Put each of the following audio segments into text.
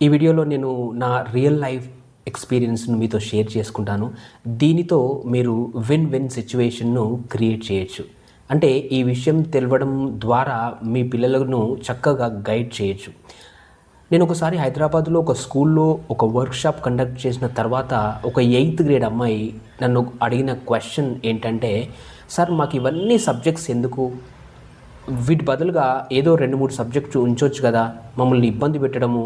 ఈ వీడియోలో నేను నా రియల్ లైఫ్ ఎక్స్పీరియన్స్ను మీతో షేర్ చేసుకుంటాను. దీనితో మీరు విన్ విన్ సిచ్యువేషన్ను క్రియేట్ చేయొచ్చు. అంటే ఈ విషయం తెలవడం ద్వారా మీ పిల్లలను చక్కగా గైడ్ చేయొచ్చు. నేను ఒకసారి హైదరాబాద్లో ఒక స్కూల్లో ఒక వర్క్షాప్ కండక్ట్ చేసిన తర్వాత ఒక 8th గ్రేడ్ అమ్మాయి నన్ను అడిగిన క్వశ్చన్ ఏంటంటే, సార్ మాకు ఇవన్నీ సబ్జెక్ట్స్ ఎందుకు, వీటి బదులుగా ఏదో 2-3 సబ్జెక్ట్స్ ఉంచవచ్చు కదా, మమ్మల్ని ఇబ్బంది పెట్టడము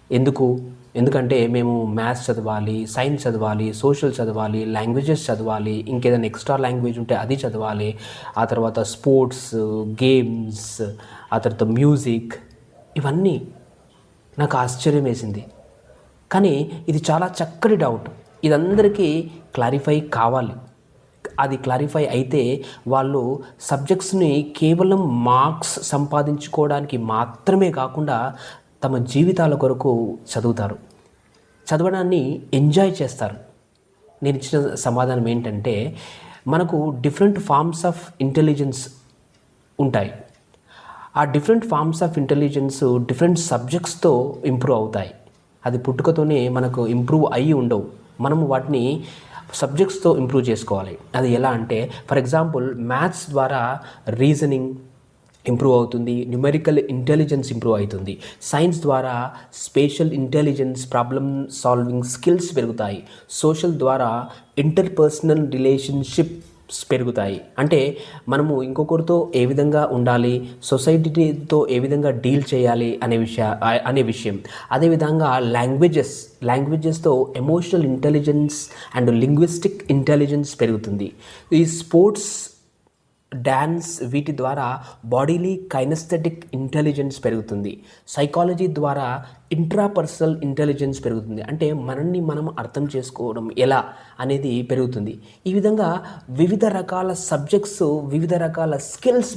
ఎందుకు, ఎందుకంటే మేము మ్యాథ్స్ చదవాలి, సైన్స్ చదవాలి, సోషల్ చదవాలి, లాంగ్వేజెస్ చదవాలి, ఇంకేదైనా ఎక్స్ట్రా లాంగ్వేజ్ ఉంటే అది చదవాలి, ఆ తర్వాత స్పోర్ట్స్, గేమ్స్, ఆ తర్వాత మ్యూజిక్, ఇవన్నీ నాకు ఆశ్చర్యం వేసింది. కానీ ఇది చాలా చక్కటి డౌట్. ఇదందరికీ క్లారిఫై కావాలి. అది క్లారిఫై అయితే వాళ్ళు సబ్జెక్ట్స్ని కేవలం మార్క్స్ సంపాదించుకోవడానికి మాత్రమే కాకుండా తమ జీవితాల కొరకు చదువుతారు, చదవడాన్ని ఎంజాయ్ చేస్తారు. నేను ఇచ్చిన సమాధానం ఏంటంటే, మనకు డిఫరెంట్ ఫార్మ్స్ ఆఫ్ ఇంటెలిజెన్స్ ఉంటాయి. ఆ different forms of intelligence different సబ్జెక్ట్స్తో ఇంప్రూవ్ అవుతాయి. అది పుట్టుకతోనే మనకు ఇంప్రూవ్ అయ్యి ఉండవు. మనము వాటిని సబ్జెక్ట్స్తో ఇంప్రూవ్ చేసుకోవాలి. అది ఎలా అంటే, ఫర్ ఎగ్జాంపుల్ మ్యాథ్స్ ద్వారా రీజనింగ్ ఇంప్రూవ్ అవుతుంది, న్యూమెరికల్ ఇంటెలిజెన్స్ ఇంప్రూవ్ అవుతుంది. సైన్స్ ద్వారా spatial intelligence, problem solving skills పెరుగుతాయి. సోషల్ ద్వారా ఇంటర్పర్సనల్ రిలేషన్షిప్స్ పెరుగుతాయి. అంటే మనము ఇంకొకరితో ఏ విధంగా ఉండాలి, సొసైటీతో ఏ విధంగా డీల్ చేయాలి అనే విషయం. అదేవిధంగా లాంగ్వేజెస్తో emotional intelligence and linguistic intelligence పెరుగుతుంది. ఈ స్పోర్ట్స్, డ్యాన్స్, వీటి ద్వారా బాడీలీ కైనస్థెటిక్ ఇంటెలిజెన్స్ పెరుగుతుంది. సైకాలజీ ద్వారా ఇంట్రాపర్సనల్ ఇంటెలిజెన్స్ పెరుగుతుంది. అంటే మనల్ని మనం అర్థం చేసుకోవడం ఎలా అనేది పెరుగుతుంది. ఈ విధంగా వివిధ రకాల సబ్జెక్ట్స్, వివిధ రకాల స్కిల్స్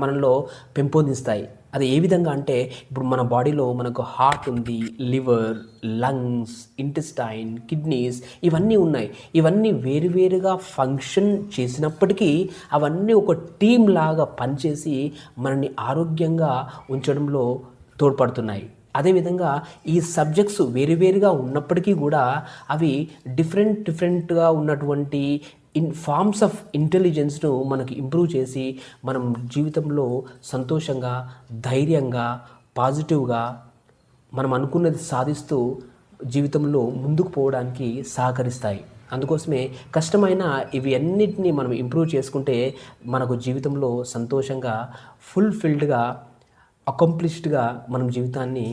మనలో పెంపొందిస్తాయి. అది ఏ విధంగా అంటే, ఇప్పుడు మన బాడీలో మనకు హార్ట్ ఉంది, లివర్, లంగ్స్, ఇంటెస్టైన్, కిడ్నీస్, ఇవన్నీ ఉన్నాయి. ఇవన్నీ వేరువేరుగా ఫంక్షన్ చేసినప్పటికీ అవన్నీ ఒక టీం లాగా పనిచేసి మనల్ని ఆరోగ్యంగా ఉంచడంలో తోడ్పడుతున్నాయి. అదేవిధంగా ఈ సబ్జెక్ట్స్ వేరువేరుగా ఉన్నప్పటికీ కూడా అవి డిఫరెంట్గా ఉన్నటువంటి ఫార్మ్స్ ఆఫ్ ఇంటెలిజెన్స్ను మనకి ఇంప్రూవ్ చేసి మనం జీవితంలో సంతోషంగా, ధైర్యంగా, పాజిటివ్గా మనం అనుకున్నది సాధిస్తూ జీవితంలో ముందుకు పోవడానికి సహకరిస్తాయి. అందుకోసమే కష్టమైన ఇవి అన్నిటినీ మనం ఇంప్రూవ్ చేసుకుంటే మనకు జీవితంలో సంతోషంగా, ఫుల్ఫిల్డ్గా, అకంప్లిష్డ్గా మనం జీవితాన్ని